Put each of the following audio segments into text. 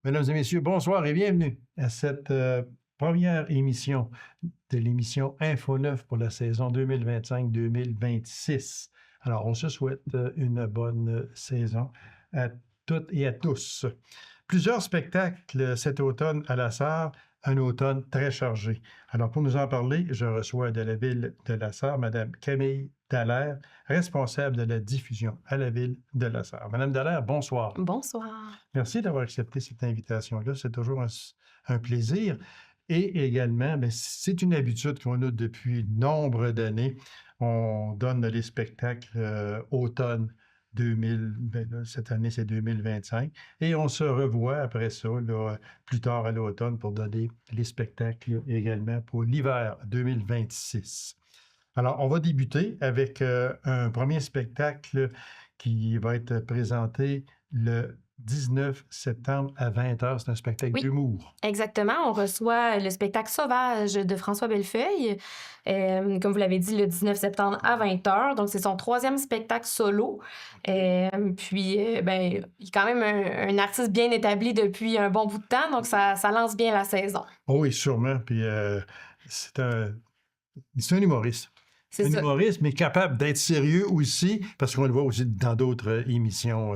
Mesdames et messieurs, bonsoir et bienvenue à cette première émission de l'émission Info 9 pour la saison 2025-2026. Alors, on se souhaite une bonne saison à toutes et à tous. Plusieurs spectacles cet automne à la Sarre, un automne très chargé. Alors, pour nous en parler, je reçois de la ville de la Sarre Mme Camille Dallaire, responsable de la diffusion à la ville de la Sarre. Madame Dallaire, bonsoir. Bonsoir. Merci d'avoir accepté cette invitation-là. C'est toujours un plaisir. Et également, bien, c'est une habitude qu'on a depuis nombre d'années. On donne les spectacles automne 2000, ben là, cette année, c'est 2025. Et on se revoit après ça, là, plus tard à l'automne, pour donner les spectacles également pour l'hiver 2026. Alors, on va débuter avec un premier spectacle qui va être présenté le 19 septembre à 20h. C'est un spectacle Oui, d'humour. exactement. On reçoit le spectacle Sauvage de François Bellefeuille, comme vous l'avez dit, le 19 septembre à 20h. Donc, c'est son troisième spectacle solo. Ben, il est quand même un artiste bien établi depuis un bon bout de temps, donc ça lance bien la saison. Oh oui, sûrement. Puis c'est un humoriste. C'est Un ça. humoriste, mais capable d'être sérieux aussi, parce qu'on le voit aussi dans d'autres émissions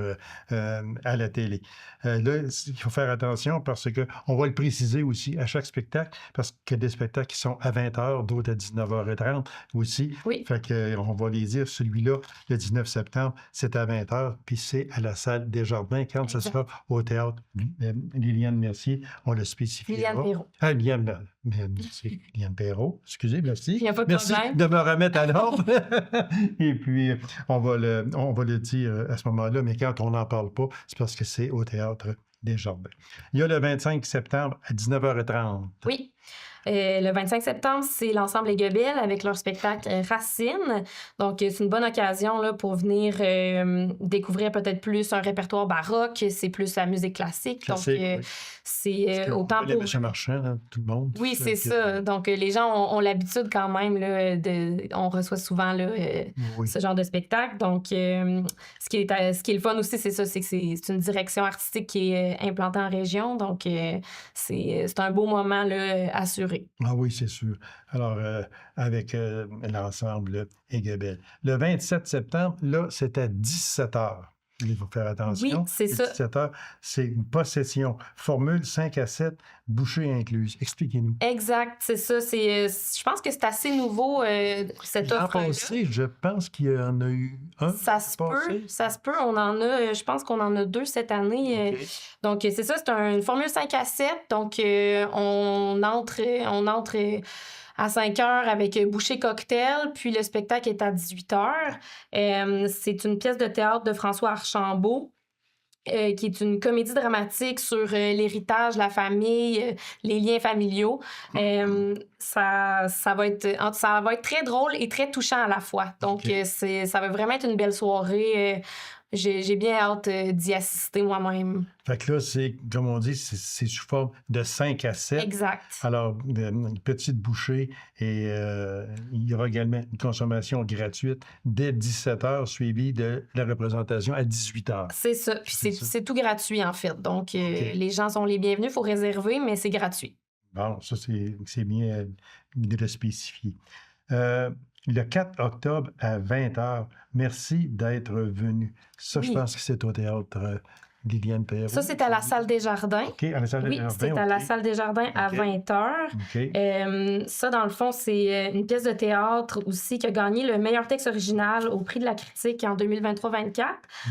à la télé. Là, il faut faire attention parce qu'on va le préciser aussi à chaque spectacle, parce qu'il y a des spectacles qui sont à 20h, d'autres à 19h30 aussi. Oui, Fait qu'on va les dire, celui-là, le 19 septembre, c'est à 20h, puis c'est à la salle Desjardins, quand ce exact. sera au théâtre Liliane Mercier, on le spécifiera. Liliane Perrault. Merci, Liliane Perrault. Excusez, merci. Il n'y a pas de Merci problème. de me remettre à l'ordre. Et puis, on va le dire à ce moment-là, mais quand on n'en parle pas, c'est parce que c'est au Théâtre Desjardins. Il y a le 25 septembre à 19h30. Oui. Le 25 septembre, c'est l'ensemble Les Guebelles avec leur spectacle Racine. Donc, c'est une bonne occasion là, pour venir découvrir peut-être plus un répertoire baroque. C'est plus la musique classique. Classique, Donc, oui. c'est On autant connaît pour... M. Marchand, hein, tout le monde. Oui, Fait c'est que, ça. Donc, les gens ont l'habitude quand même, là, on reçoit souvent là, oui. ce genre de spectacle. Donc, ce qui est le fun aussi, c'est ça, c'est que c'est une direction artistique qui est implantée en région. Donc, c'est un beau moment là, assuré. Ah oui, c'est sûr. Alors, avec l'ensemble Aiguebelle. Le 27 septembre, là, c'est à 17h. Il faut faire Oui, attention. c'est ça. 17h, c'est une possession. Formule 5 à 7, bouchée incluse. Expliquez-nous. Exact, c'est ça. Je pense que c'est assez nouveau, cette L'an offre-là. passé, je pense qu'il y en a eu un. Ça se peut, ça se peut. On en a, je pense qu'on en a 2 cette année. OK. Donc, c'est ça, c'est une formule 5 à 7. Donc, on entre à 5 heures avec bouchée cocktail, puis le spectacle est à 18 heures. C'est une pièce de théâtre de François Archambault. Qui est une comédie dramatique sur l'héritage, la famille, les liens familiaux. Ça va être très drôle et très touchant à la fois. Donc, OK. ça va vraiment être une belle soirée. J'ai bien hâte d'y assister moi-même. Fait que là, c'est, comme on dit, c'est sous forme de 5 à 7. Exact. Alors, une petite bouchée et il y aura également une consommation gratuite dès 17h, suivie de la représentation à 18h. C'est ça. Puis c'est tout gratuit, en fait. Donc, les gens sont les bienvenus. Il faut réserver, mais c'est gratuit. Bon, ça, c'est bien de le spécifier. Le 4 octobre à 20h, merci d'être venu. Ça, je Oui. pense que c'est au théâtre Liliane Perrault. Ça, c'est à la salle Desjardins. OK, à la salle Oui, Desjardins. c'est à la OK. salle Desjardins à OK. 20h. OK. Ça, dans le fond, c'est une pièce de théâtre aussi qui a gagné le meilleur texte original au prix de la critique en 2023-24.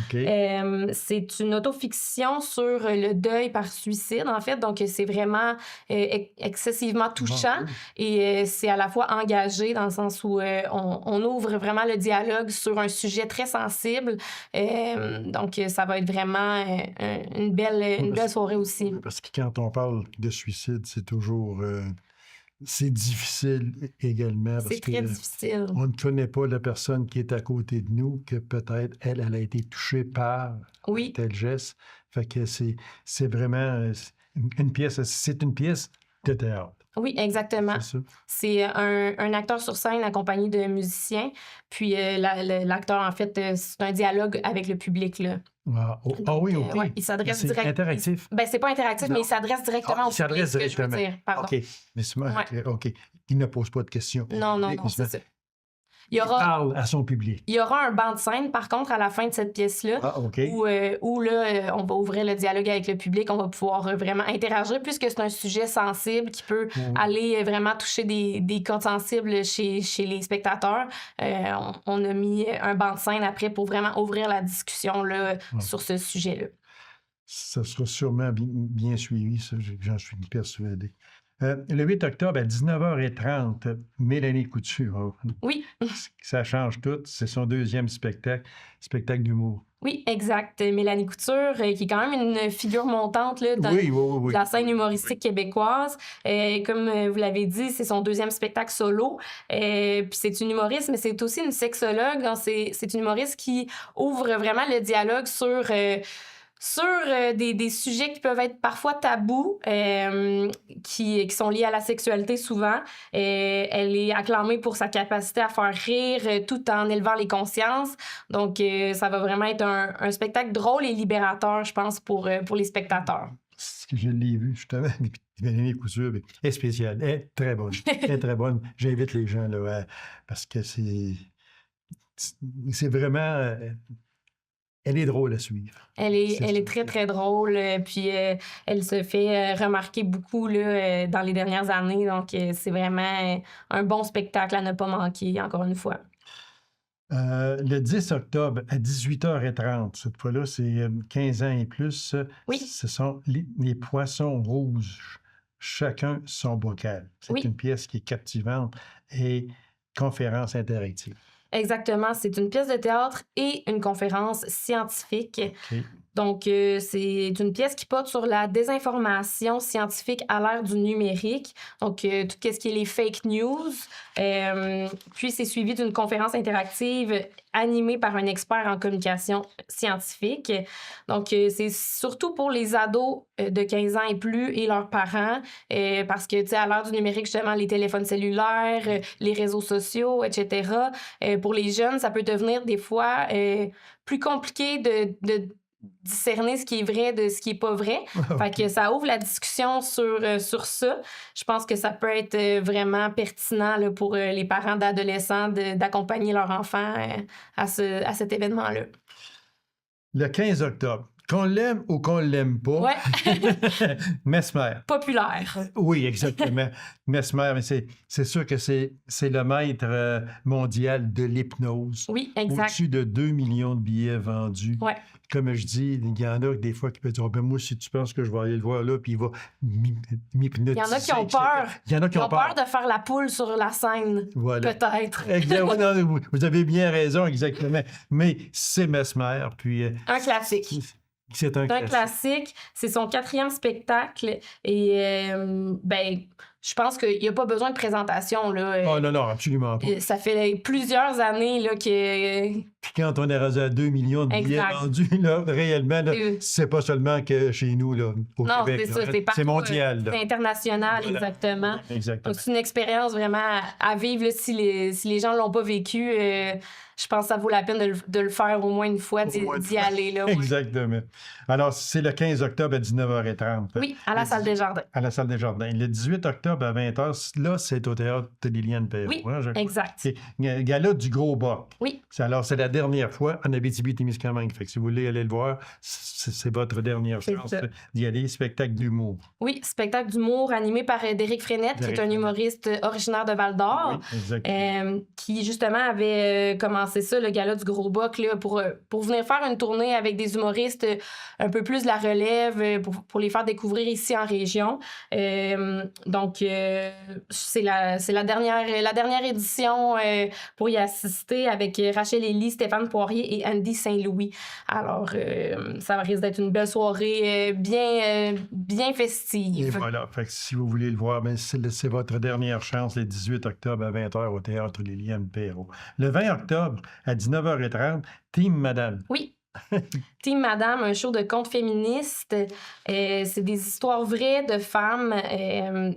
OK. C'est une autofiction sur le deuil par suicide, en fait. Donc, c'est vraiment excessivement touchant. Bon, oui. Et c'est à la fois engagé dans le sens où on ouvre vraiment le dialogue sur un sujet très sensible. Donc, ça va être vraiment une belle soirée aussi. Parce que quand on parle de suicide, c'est toujours... c'est difficile également parce C'est très difficile. on ne connaît pas la personne qui est à côté de nous, que peut-être elle a été touchée par Oui. tel geste. Fait que c'est vraiment une pièce, c'est une pièce de théâtre. Oui, exactement. C'est ça? C'est un acteur sur scène accompagné de musiciens. Puis l'acteur, en fait, c'est un dialogue avec le public, là. Ah oui, Donc, OK. ouais, il s'adresse C'est direct. interactif. Ben, c'est pas interactif, mais Non. il s'adresse directement au Il s'adresse public, ce que je veux directement. dire. Pardon. OK. Mais c'est Ouais. OK. Il ne pose pas de questions. Non, non, non, c'est ça. Il y Il aura, parle à son public. il y aura un banc de scène, par contre, à la fin de cette pièce-là, Ah, OK. où là, on va ouvrir le dialogue avec le public, on va pouvoir vraiment interagir, puisque c'est un sujet sensible qui peut aller vraiment toucher des cordes sensibles chez les spectateurs. On a mis un banc de scène après pour vraiment ouvrir la discussion là, sur ce sujet-là. Ça sera sûrement bien suivi, ça, j'en suis persuadé. Le 8 octobre à 19h30, Mélanie Couture. Oui. Ça change tout. C'est son deuxième spectacle d'humour. Oui, exact. Mélanie Couture, qui est quand même une figure montante là, dans la scène humoristique québécoise. Comme vous l'avez dit, c'est son deuxième spectacle solo. Puis c'est une humoriste, mais c'est aussi une sexologue. Donc c'est une humoriste qui ouvre vraiment le dialogue sur des sujets qui peuvent être parfois tabous, qui sont liés à la sexualité souvent. Elle est acclamée pour sa capacité à faire rire tout en élevant les consciences. Donc, ça va vraiment être un spectacle drôle et libérateur, je pense, pour les spectateurs. Je l'ai vu, justement. Mélanie Couture, elle est spéciale. Elle est très bonne. Elle est très bonne. J'invite les gens, là, parce que c'est vraiment... Elle est drôle à suivre. Elle est très, très drôle. Puis elle se fait remarquer beaucoup là, dans les dernières années. Donc, c'est vraiment un bon spectacle à ne pas manquer, encore une fois. Le 10 octobre à 18h30, cette fois-là, c'est 15 ans et plus. Oui. Ce sont les Poissons rouges. Chacun son bocal. C'est une pièce qui est captivante et conférence interactive. Exactement, c'est une pièce de théâtre et une conférence scientifique. Okay. Donc, c'est une pièce qui porte sur la désinformation scientifique à l'ère du numérique. Donc, tout ce qui est les fake news. Puis, c'est suivi d'une conférence interactive animée par un expert en communication scientifique. Donc, c'est surtout pour les ados de 15 ans et plus et leurs parents, parce que, tu sais, à l'heure du numérique, justement, les téléphones cellulaires, les réseaux sociaux, etc., pour les jeunes, ça peut devenir des fois plus compliqué de discerner ce qui est vrai de ce qui est pas vrai. Fait que ça ouvre la discussion sur ça. Je pense que ça peut être vraiment pertinent là, pour les parents d'adolescents d'accompagner leur enfant à cet événement-là. Le 15 octobre. Qu'on l'aime ou qu'on l'aime pas. Ouais. Mesmer. Populaire. Oui, exactement. Mesmer, mais c'est sûr que c'est le maître mondial de l'hypnose. Oui, exact. Au-dessus de 2 millions de billets vendus. Ouais. Comme je dis, il y en a des fois qui peuvent dire, moi, si tu penses que je vais aller le voir là, puis il va m'hypnotiser. Il y en a qui ont peur. Il y en a qui ont peur de faire la poule sur la scène. Voilà. Peut-être. Exactement. Vous avez bien raison, exactement. Mais c'est Mesmer. Puis, un classique. C'est un classique. C'est son 4e spectacle. Et, je pense qu'il n'y a pas besoin de présentation. Là. Oh non, absolument pas. Ça fait plusieurs années là, que... Puis quand on est rendu à 2 millions de billets vendus, là, réellement, là, c'est pas seulement que chez nous, là, au Québec. Non, c'est ça. C'est partout. C'est mondial. C'est international, voilà. Exactement. Donc, c'est une expérience vraiment à vivre. Là, si les gens ne l'ont pas vécu, je pense que ça vaut la peine de le faire au moins une fois, d'y aller. Là, ouais. Exactement. Alors, c'est le 15 octobre à 19h30. Oui, à la Salle des Jardins. À la Salle des Jardins. Le 18 octobre à 20h, là, c'est au théâtre de Liliane Perrault. Oui, exact. C'est Gala du Gros Boc. Oui. C'est la dernière fois en Abitibi-Témiscamingue. Fait que si vous voulez aller le voir, c'est votre dernière chance d'y aller. Spectacle d'humour. Oui, spectacle d'humour animé par Déric Frenette, qui est un humoriste originaire de Val-d'Or. Oui, exactement. Qui, justement, avait commencé ça, le Gala du Gros Boc, là, pour venir faire une tournée avec des humoristes un peu plus de la relève, pour les faire découvrir ici en région. Donc, c'est la dernière édition pour y assister avec Rachel Élie, Stéphane Poirier et Andy Saint-Louis. Alors, ça risque d'être une belle soirée bien festive. Et voilà. Fait que si vous voulez le voir, ben c'est votre dernière chance, le 18 octobre à 20h au théâtre Liliane Perrault. Le 20 octobre à 19h30, Team Madame. Oui. Team Madame, un show de contes féministes. C'est des histoires vraies de femmes.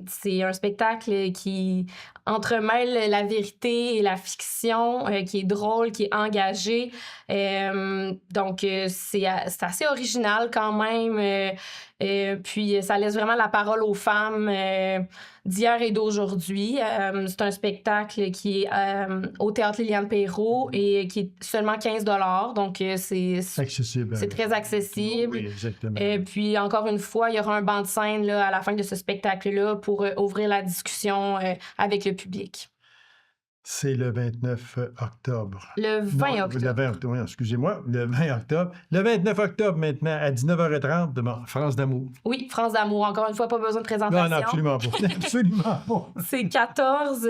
C'est un spectacle qui entremêle la vérité et la fiction, qui est drôle, qui est engagé. Donc, c'est assez original quand même. Puis, ça laisse vraiment la parole aux femmes d'hier et d'aujourd'hui. C'est un spectacle qui est au Théâtre Liliane Perrault et qui est seulement 15 $. Donc, c'est Accessible. très accessible. Oui, exactement. Puis, encore une fois, il y aura un banc de scène là, à la fin de ce spectacle-là pour ouvrir la discussion avec le public. C'est le 29 octobre. Le 20 Non, octobre. Le 20 octobre, oui, excusez-moi, le 20 octobre. Le 29 octobre maintenant, à 19h30, bon, France d'amour. Oui, France d'amour. Encore une fois, pas besoin de présentation. Non, absolument pas. Absolument pas. C'est 14,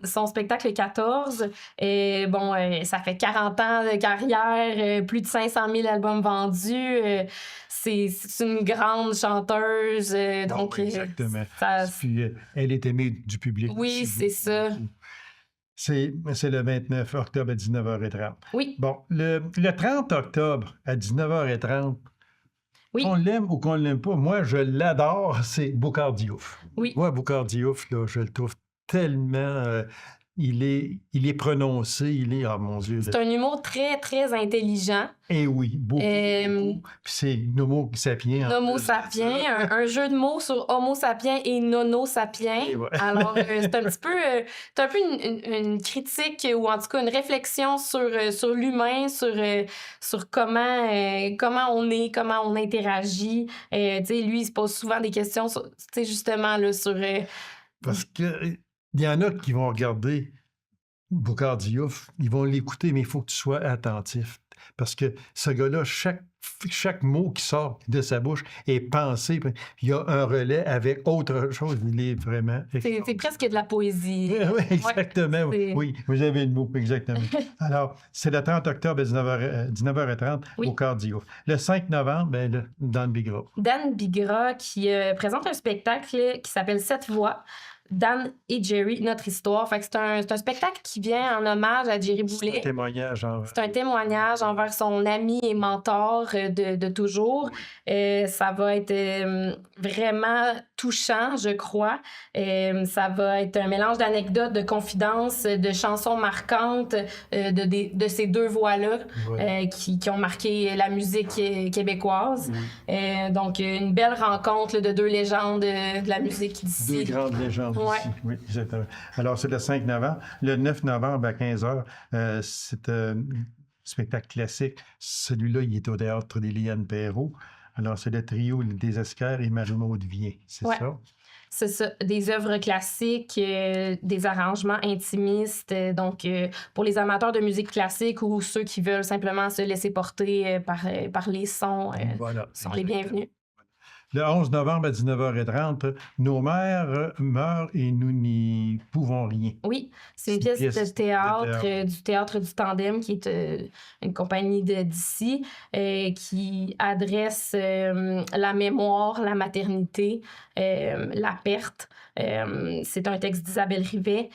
son spectacle 14. Et bon, ça fait 40 ans de carrière, plus de 500 000 albums vendus. C'est une grande chanteuse. Donc, exactement. ça... Puis, elle est aimée du public. Oui, c'est ça. C'est le 29 octobre à 19h30. Oui. Bon, le 30 octobre à 19h30, oui. qu'on l'aime ou qu'on ne l'aime pas, moi, je l'adore, c'est Boucard Diouf. Oui. Moi, Boucard Diouf, là, je le trouve tellement... il est prononcé, il est... Oh mon Dieu! C'est un humour très, très intelligent. Eh oui, beaucoup. Puis c'est Nomo sapien. Homo sapien, un jeu de mots sur Homo sapien et Nono sapien. Ouais. Alors, c'est un petit peu, une critique ou en tout cas une réflexion sur l'humain, sur comment on est, comment on interagit. Tu sais, lui, il se pose souvent des questions, tu sais, justement, là, sur... Parce que... Il y en a qui vont regarder Boucard Diouf, ils vont l'écouter, mais il faut que tu sois attentif. Parce que ce gars-là, chaque mot qui sort de sa bouche est pensé. Il y a un relais avec autre chose. Il est vraiment... C'est presque de la poésie. Oui, exactement. Ouais, oui, vous avez le mot, exactement. Alors, c'est le 30 octobre à 19h30, oui. Boucard Diouf. Le 5 novembre, Dan Bigra. Dan Bigra qui présente un spectacle qui s'appelle 7 voix. Dan et Jerry, notre histoire. Fait que c'est un spectacle qui vient en hommage à Jerry Boulet. C'est un témoignage. C'est un témoignage envers son ami et mentor de toujours. Ça va être vraiment touchant, je crois. Ça va être un mélange d'anecdotes, de confidences, de chansons marquantes de ces deux voix-là qui ont marqué la musique québécoise. Donc, une belle rencontre là, de deux légendes de la musique d'ici. Deux grandes légendes. Ouais. Oui, exactement. Alors, c'est le 5 novembre. Le 9 novembre à 15h, c'est un spectacle classique. Celui-là, il est au Théâtre des Liliane Perrault. Alors, c'est le trio des Esquerres et Marie-Maude Vien. C'est ça? C'est ça. Des œuvres classiques, des arrangements intimistes. Donc, pour les amateurs de musique classique ou ceux qui veulent simplement se laisser porter par les sons, sont les bienvenus. Le 11 novembre à 19h30, Nos mères meurent et nous n'y pouvons rien. Oui, c'est une pièce de théâtre, du Théâtre du Tandem, qui est une compagnie d'ici, qui adresse la mémoire, la maternité, la perte. C'est un texte d'Isabelle Rivet.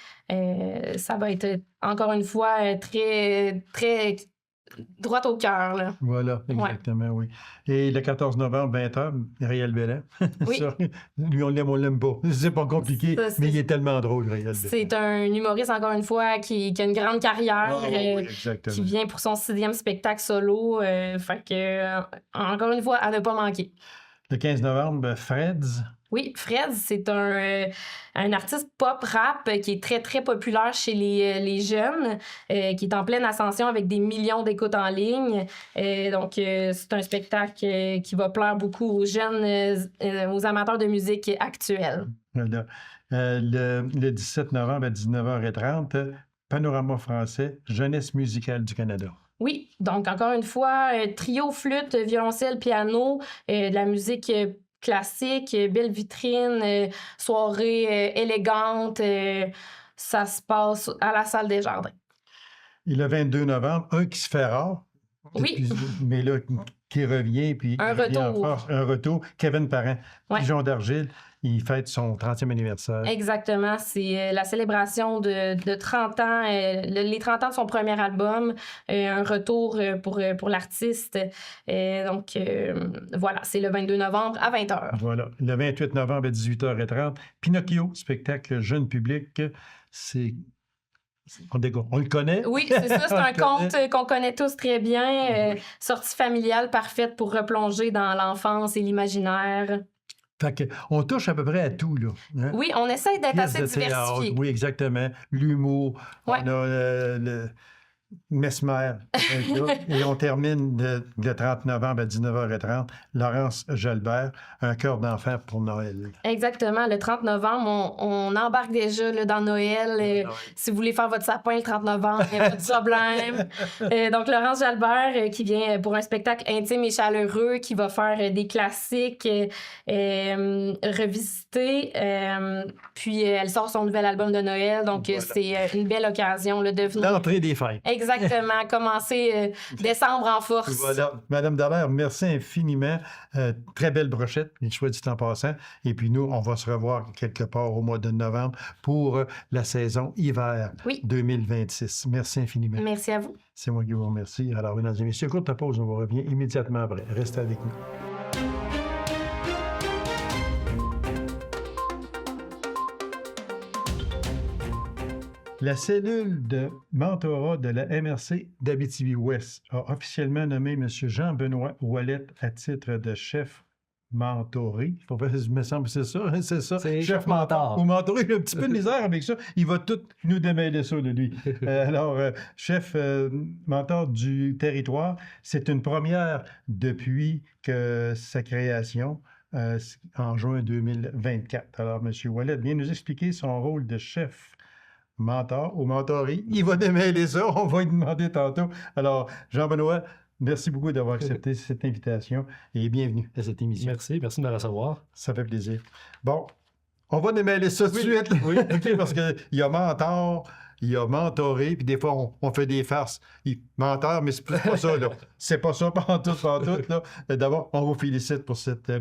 Ça va être, encore une fois, très, très... droit au cœur, là. Voilà, exactement, oui. Et le 14 novembre, 20h, Réal Bellan. Oui. Lui, on l'aime pas. C'est pas compliqué, mais il est tellement drôle, Réal Bellan. C'est un humoriste, encore une fois, qui a une grande carrière, qui vient pour son 6e spectacle solo. Fait que, encore une fois, à ne pas manquer. Le 15 novembre, Freds. Oui, Freds, c'est un artiste pop-rap qui est très, très populaire chez les jeunes, qui est en pleine ascension avec des millions d'écoutes en ligne. Donc, c'est un spectacle qui va plaire beaucoup aux jeunes, aux amateurs de musique actuelle. Voilà. Le 17 novembre à 19h30, Panorama français, Jeunesse musicale du Canada. Oui, donc encore une fois, trio, flûte, violoncelle, piano, de la musique classique, belle vitrine, soirée élégante. Ça se passe à la Salle des Jardins. Et le 22 novembre, un qui se fait rare. Oui. Mais là, qui revient, puis Un il revient en retour. force. Un retour. Kevin Parent, Ouais. Pigeon d'argile, il fête son 30e anniversaire. Exactement. C'est la célébration de 30 ans, les 30 ans de son premier album, un retour pour l'artiste. Donc, voilà, c'est le 22 novembre à 20h. Voilà. Le 28 novembre à 18h30, Pinocchio, spectacle jeune public. On le connaît? Oui, c'est ça. C'est On un le connaît. conte qu'on connaît tous très bien. Sortie familiale parfaite pour replonger dans l'enfance et l'imaginaire. Fait que, on touche à peu près à tout, là. Hein? Oui, on essaye d'être Pièces assez de théâtre, diversifié. oui, exactement. L'humour, Ouais. on a le Mesmer. Et on termine le 30 novembre à 19h30, Laurence Jalbert, Un cœur d'enfant pour Noël. Exactement. Le 30 novembre, on embarque déjà là, dans Noël. Si vous voulez faire votre sapin le 30 novembre, il n'y a pas de problème. Donc, Laurence Jalbert qui vient pour un spectacle intime et chaleureux, qui va faire des classiques revisités. Puis, elle sort son nouvel album de Noël. Donc, Voilà. c'est une belle occasion là, de venir. L'entrée des fêtes. Exactement. Commencer décembre en force. Voilà. Madame Dallaire, merci infiniment. Très belle brochette, soit dit en passant. Et puis nous, on va se revoir quelque part au mois de novembre pour la saison hiver Oui. 2026. Merci infiniment. Merci à vous. C'est moi qui vous remercie. Alors, mesdames et messieurs, courte pause, on vous revient immédiatement après. Restez avec nous. La cellule de mentorat de la MRC d'Abitibi-Ouest a officiellement nommé M. Jean-Benoît Ouellet à titre de chef mentoré. Il me semble que c'est ça, hein, c'est ça. C'est chef mentor. Ou mentoré, j'ai un petit peu de misère avec ça. Il va tout nous démêler ça de lui. Alors, chef mentor du territoire, c'est une première depuis que sa création en juin 2024. Alors, M. Ouellet vient nous expliquer son rôle de chef mentor ou mentoré. Il va démêler ça, on va lui demander tantôt. Alors, Jean-Benoît, merci beaucoup d'avoir accepté cette invitation et bienvenue à cette émission. Merci de me recevoir. Ça fait plaisir. Bon, on va démêler ça tout de suite. Oui. OK, parce qu'il y a mentor, il y a mentoré, puis des fois, on fait des farces. Menteur, mais c'est pas ça, là. C'est pas ça, pantoute, là. D'abord, on vous félicite pour cette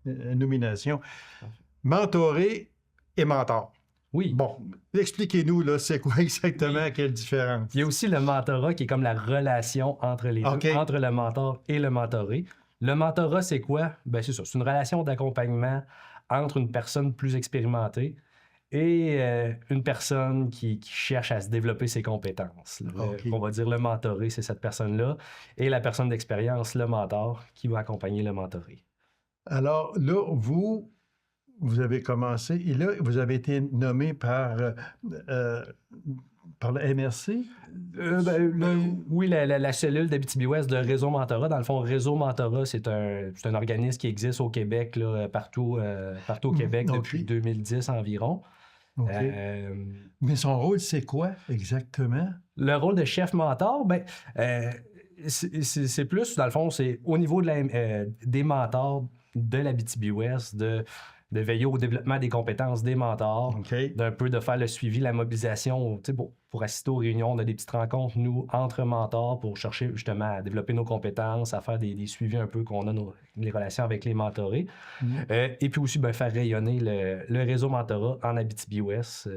nomination. Mentoré et mentor. Oui. Bon, expliquez-nous, là, c'est quoi exactement, quelle différence? Il y a aussi le mentorat qui est comme la relation entre les OK. deux, entre le mentor et le mentoré. Le mentorat, c'est quoi? Ben, c'est ça. C'est une relation d'accompagnement entre une personne plus expérimentée et une personne qui cherche à se développer ses compétences. OK. On va dire le mentoré, c'est cette personne-là. Et la personne d'expérience, le mentor, qui va accompagner le mentoré. Alors, là, vous avez commencé, et là, vous avez été nommé par la MRC? Oui, la cellule d'Abitibi-Ouest de Réseau Mentorat. Dans le fond, Réseau Mentorat, c'est un organisme qui existe au Québec, là, partout au Québec OK. depuis 2010 environ. OK. Mais son rôle, c'est quoi exactement? Le rôle de chef mentor, c'est plus, dans le fond, c'est au niveau des mentors de l'Abitibi-Ouest, de veiller au développement des compétences des mentors, OK. d'un peu de faire le suivi, la mobilisation, pour assister aux réunions, on a des petites rencontres, nous, entre mentors, pour chercher justement à développer nos compétences, à faire des suivis un peu qu'on a les relations avec les mentorés. Et puis aussi, faire rayonner le réseau mentorat en Abitibi-Ouest.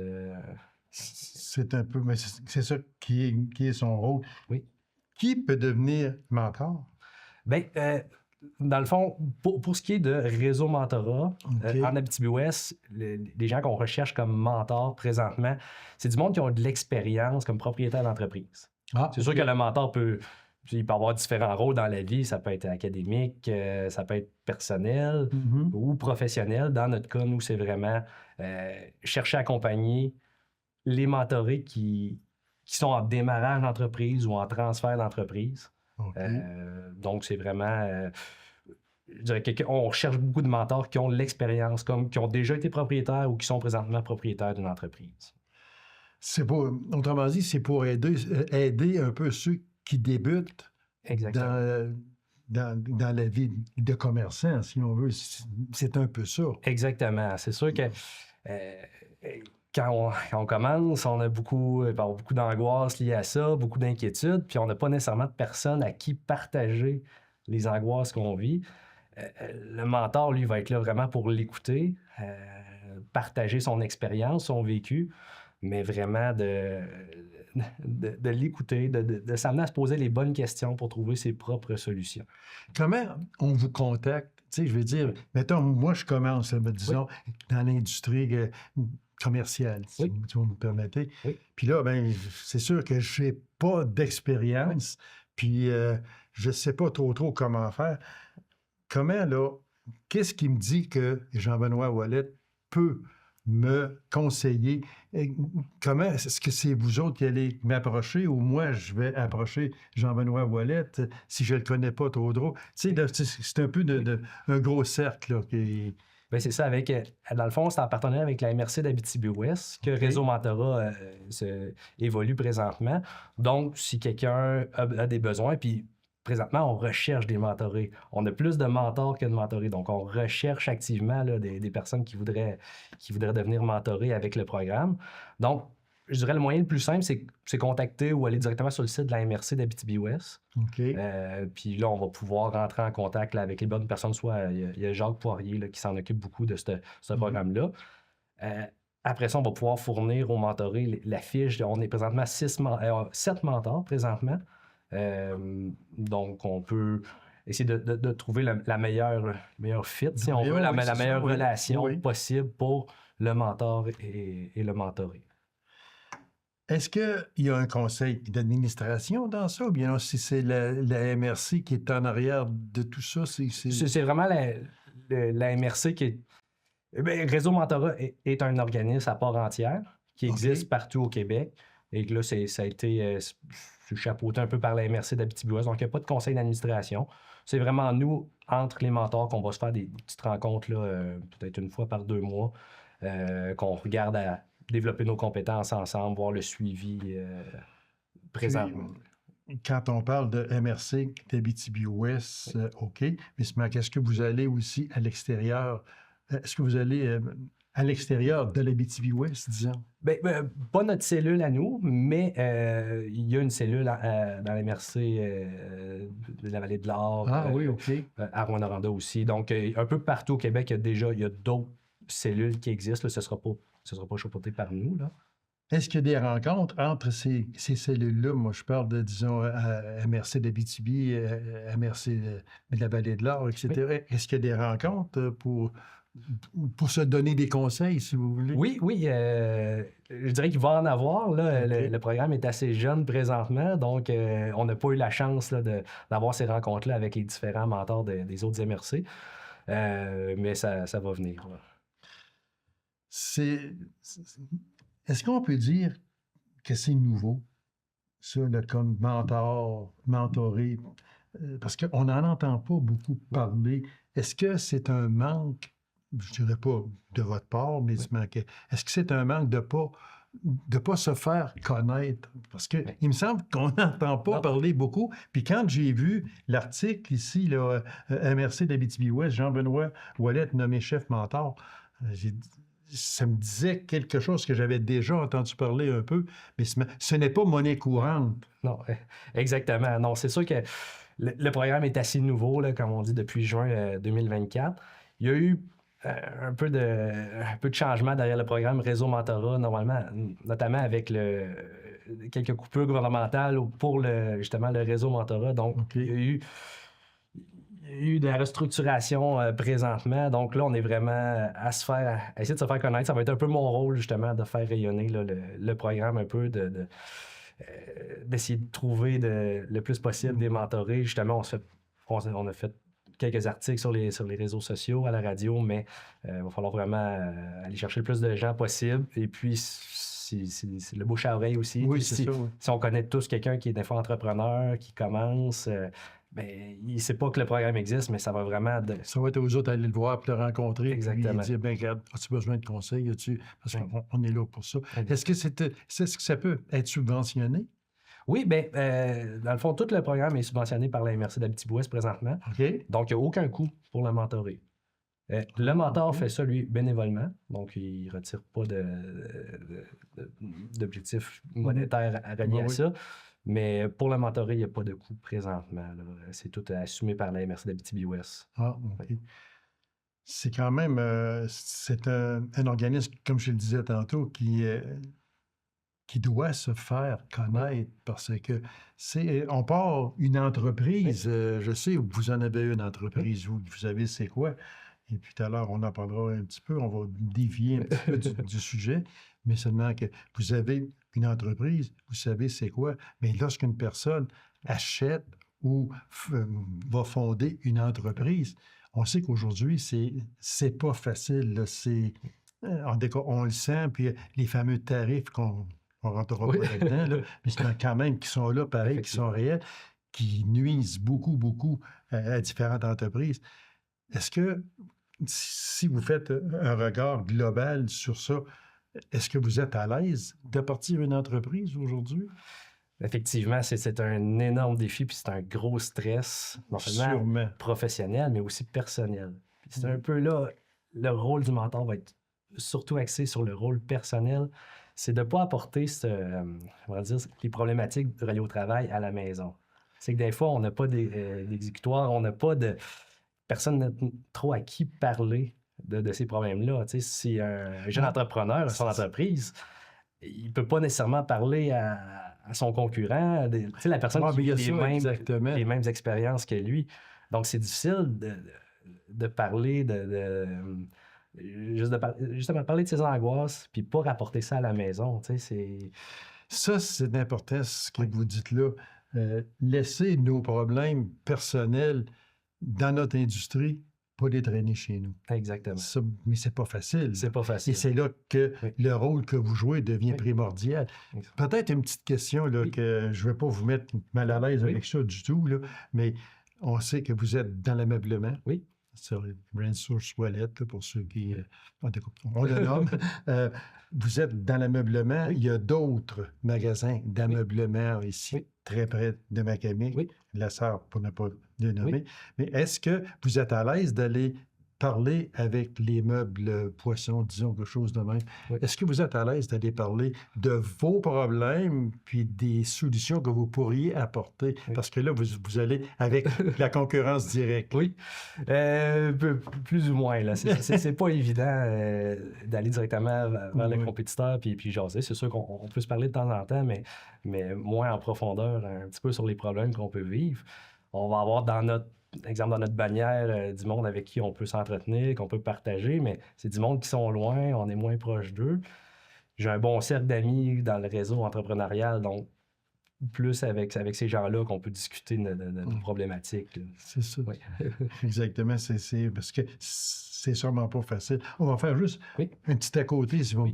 C'est un peu, mais c'est ça qui est son rôle. Oui. Qui peut devenir mentor? Dans le fond, pour ce qui est de réseau mentorat, OK. en Abitibi-Ouest, les gens qu'on recherche comme mentors présentement, c'est du monde qui ont de l'expérience comme propriétaire d'entreprise. Ah, C'est sûr que le mentor peut avoir différents rôles dans la vie. Ça peut être académique, ça peut être personnel Mhm. ou professionnel. Dans notre cas, nous, c'est vraiment chercher à accompagner les mentorés qui sont en démarrage d'entreprise ou en transfert d'entreprise. OK. Donc, c'est vraiment... je dirais qu'on recherche beaucoup de mentors qui ont l'expérience, qui ont déjà été propriétaires ou qui sont présentement propriétaires d'une entreprise. Autrement dit, c'est pour aider un peu ceux qui débutent Exactement. dans la vie de commerçant, si on veut. C'est un peu ça. Exactement. C'est sûr que quand on commence, on a beaucoup d'angoisse liée à ça, beaucoup d'inquiétudes, puis on n'a pas nécessairement de personnes à qui partager les angoisses qu'on vit. Le mentor, lui, va être là vraiment pour l'écouter, partager son expérience, son vécu, mais vraiment de l'écouter, de s'amener à se poser les bonnes questions pour trouver ses propres solutions. Comment on vous contacte? Tu sais, je veux dire, mettons, moi, je commence, disons, dans l'industrie commerciale, si Oui. vous me permettez. Oui. Puis là, ben, c'est sûr que je n'ai pas d'expérience, puis je ne sais pas trop comment faire. Comment, là, qu'est-ce qui me dit que Jean-Benoît Ouellet peut me conseiller? Comment est-ce que c'est vous autres qui allez m'approcher ou moi, je vais approcher Jean-Benoît Ouellet si je ne le connais pas trop? Tu sais, là, c'est un peu un gros cercle, là, qui... Bien, c'est ça. Dans le fond, c'est en partenariat avec la MRC d'Abitibi-Ouest que Réseau Mentorat évolue présentement. Donc, si quelqu'un a des besoins, puis présentement, on recherche des mentorés. On a plus de mentors que de mentorés. Donc, on recherche activement là, des personnes qui voudraient devenir mentorés avec le programme. Donc, je dirais le moyen le plus simple, c'est contacter ou aller directement sur le site de la MRC d'Abitibi-Ouest. OK. Puis là, on va pouvoir rentrer en contact là, avec les bonnes personnes. Soit il y a Jacques Poirier là, qui s'en occupe beaucoup de ce programme-là. Après ça, on va pouvoir fournir aux mentorés la fiche. On est présentement 7 mentors présentement. Donc, on peut essayer de trouver la meilleure fit, si on veut, la meilleure relation possible pour le mentor et le mentoré. Est-ce qu'il y a un conseil d'administration dans ça, ou bien si c'est la MRC qui est en arrière de tout ça? C'est vraiment la MRC qui est... Réseau Mentorat est un organisme à part entière qui existe partout au Québec. Et que là, ça a été chapeauté un peu par la MRC d'Abitibi-Ouest. Donc, il n'y a pas de conseil d'administration. C'est vraiment nous, entre les mentors, qu'on va se faire des petites rencontres, là, peut-être une fois par 2 mois, qu'on regarde à développer nos compétences ensemble, voir le suivi présent. Quand on parle de MRC d'Abitibi-Ouest, OK, mais est-ce que vous allez aussi à l'extérieur? Est-ce que vous allez à l'extérieur de l'Abitibi-Ouest, disons? Pas notre cellule à nous, mais il y a une cellule dans la MRC de la Vallée de l'Or. Oui, OK. À Rouyn-Noranda aussi. Donc, un peu partout au Québec, il y a d'autres cellules qui existent. Là, ce ne sera pas chapeauté par nous, là. Est-ce qu'il y a des rencontres entre ces cellules-là? Moi, je parle de, disons, MRC d'Abitibi, MRC de la Vallée de l'Or, etc. Oui. Est-ce qu'il y a des rencontres pour se donner des conseils, si vous voulez? Oui. Je dirais qu'il va en avoir. Là. Okay. Le programme est assez jeune présentement, donc on n'a pas eu la chance là, d'avoir ces rencontres-là avec les différents mentors des autres MRC. Mais ça va venir. Là. Est-ce qu'on peut dire que c'est nouveau, ça, comme mentoré? Parce qu'on n'en entend pas beaucoup parler. Est-ce que c'est un manque, je ne dirais pas de votre part, mais est-ce que c'est un manque de pas se faire connaître? Parce qu'il me semble qu'on n'entend pas parler beaucoup. Puis quand j'ai vu l'article ici, là, MRC d'Abitibi-Ouest, Jean-Benoît Ouellet nommé chef mentor, ça me disait quelque chose que j'avais déjà entendu parler un peu, mais ce n'est pas monnaie courante. Non, exactement. Non, c'est sûr que le programme est assez nouveau, là, comme on dit, depuis juin 2024. Il y a eu un peu de changement derrière le programme Réseau Mentorat, normalement, notamment avec quelques coupures gouvernementales pour justement le Réseau Mentorat. Donc, il y a eu de la restructuration présentement. Donc là, on est vraiment à essayer de se faire connaître. Ça va être un peu mon rôle, justement, de faire rayonner là, le programme un peu, d'essayer de trouver le plus possible des mentorés. Justement, on a fait quelques articles sur les réseaux sociaux, à la radio, mais il va falloir vraiment aller chercher le plus de gens possible. Et puis, c'est le bouche à oreille aussi. Oui, c'est ça. Oui. Si on connaît tous quelqu'un qui est des fois entrepreneur, qui commence... il ne sait pas que le programme existe, mais ça va vraiment... Ça va être aux autres d'aller le voir, puis le rencontrer. Exactement. Puis dire, regarde, as-tu besoin de conseils? Parce qu'on est là pour ça. Est-ce que ça peut être subventionné? Oui, dans le fond, tout le programme est subventionné par la MRC d'Abitibi-Ouest présentement. OK. Donc, il n'y a aucun coût pour le mentoré. Le mentor fait ça, lui, bénévolement. Donc, il ne retire pas d'objectif monétaire à relier à ça. Mais pour le mentorat, il n'y a pas de coût présentement, là. C'est tout assumé par la MRC d'Abitibi-Ouest. Ah, OK. C'est quand même, c'est un organisme, comme je le disais tantôt, qui doit se faire connaître parce que on part une entreprise. Je sais, vous en avez une entreprise, vous savez c'est quoi. Et puis tout à l'heure, on en parlera un petit peu, on va dévier un petit peu du sujet, mais seulement que vous avez une entreprise, vous savez c'est quoi. Mais lorsqu'une personne achète ou va fonder une entreprise, on sait qu'aujourd'hui, c'est pas facile, là. On le sent, puis les fameux tarifs qu'on ne rentrera Oui. pas là-dedans, là, mais c'est quand même qui sont là, pareil, qui sont réels, qui nuisent beaucoup, beaucoup à différentes entreprises. Est-ce que, si vous faites un regard global sur ça, est-ce que vous êtes à l'aise de partir une entreprise aujourd'hui? Effectivement, c'est un énorme défi, puis c'est un gros stress, non seulement Sûrement. professionnel, mais aussi personnel. Puis c'est un peu là, le rôle du mentor va être surtout axé sur le rôle personnel. C'est de ne pas apporter on va dire, les problématiques reliées au travail à la maison. C'est que des fois, on n'a pas d'exécutoire, on n'a pas de personne n'a trop à qui parler de ces problèmes-là. Tu sais, si un jeune entrepreneur a son entreprise, il ne peut pas nécessairement parler à son concurrent, tu sais, la personne qui a les mêmes expériences que lui. Donc, c'est difficile de parler, justement parler de ses angoisses, puis pas rapporter ça à la maison. Tu sais, ça, c'est important, ce que vous dites là. Laisser nos problèmes personnels dans notre industrie, pas les traîner chez nous. Exactement. Ça, mais c'est pas facile. C'est pas facile. Et c'est là que le rôle que vous jouez devient primordial. Peut-être une petite question là, que je ne vais pas vous mettre mal à l'aise avec ça du tout, là, mais on sait que vous êtes dans l'ameublement. Oui. Sur Brand Source Wallet, là, pour ceux qui on le nomme. Vous êtes dans l'ameublement. Il y a d'autres magasins d'ameublement ici, très près de Macamé, La Sarre, pour ne pas le nommer. Mais est-ce que vous êtes à l'aise d'aller parler avec les meubles poissons, disons quelque chose de même? Est-ce que vous êtes à l'aise d'aller parler de vos problèmes puis des solutions que vous pourriez apporter? Parce que là, vous allez avec la concurrence directe. Oui, plus ou moins. Là. C'est pas évident d'aller directement vers le compétiteur puis jaser. C'est sûr qu'on peut se parler de temps en temps, mais moins en profondeur, un petit peu sur les problèmes qu'on peut vivre. On va avoir dans notre bannière, du monde avec qui on peut s'entretenir, qu'on peut partager, mais c'est du monde qui sont loin, on est moins proche d'eux. J'ai un bon cercle d'amis dans le réseau entrepreneurial, donc plus avec ces gens-là qu'on peut discuter de nos problématiques. Là. C'est ça. Oui. Exactement. C'est parce que c'est sûrement pas facile. On va faire juste un petit à côté, si vous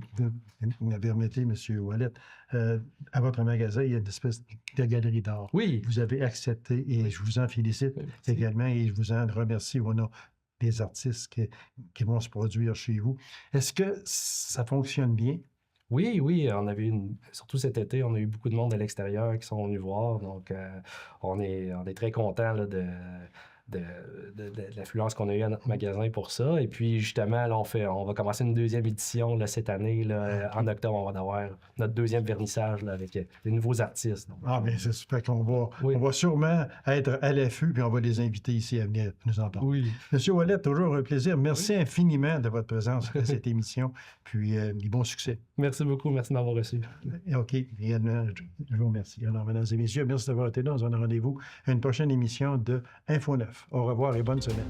me permettez, M. Wallet. À votre magasin, il y a une espèce de galerie d'art. Oui. Vous avez accepté et je vous en félicite également et je vous en remercie au nom des artistes qui vont se produire chez vous. Est-ce que ça fonctionne bien? Oui, on avait surtout cet été, on a eu beaucoup de monde à l'extérieur qui sont venus voir, donc on est très contents là, de l'affluence qu'on a eue à notre magasin pour ça. Et puis justement, là, on va commencer une deuxième édition là, cette année. Là, en octobre, on va avoir notre deuxième vernissage là, avec des nouveaux artistes. Donc, mais c'est super qu'on on va sûrement être à l'affût, puis on va les inviter ici à venir nous en parler. Oui. Monsieur Wallet, toujours un plaisir. Merci infiniment de votre présence à cette émission, puis bon succès. Merci beaucoup, merci de m'avoir reçu. OK, également, je vous remercie. Alors, mesdames et messieurs, merci d'avoir été là. On se donne rendez-vous à une prochaine émission de Info 9. Au revoir et bonne semaine.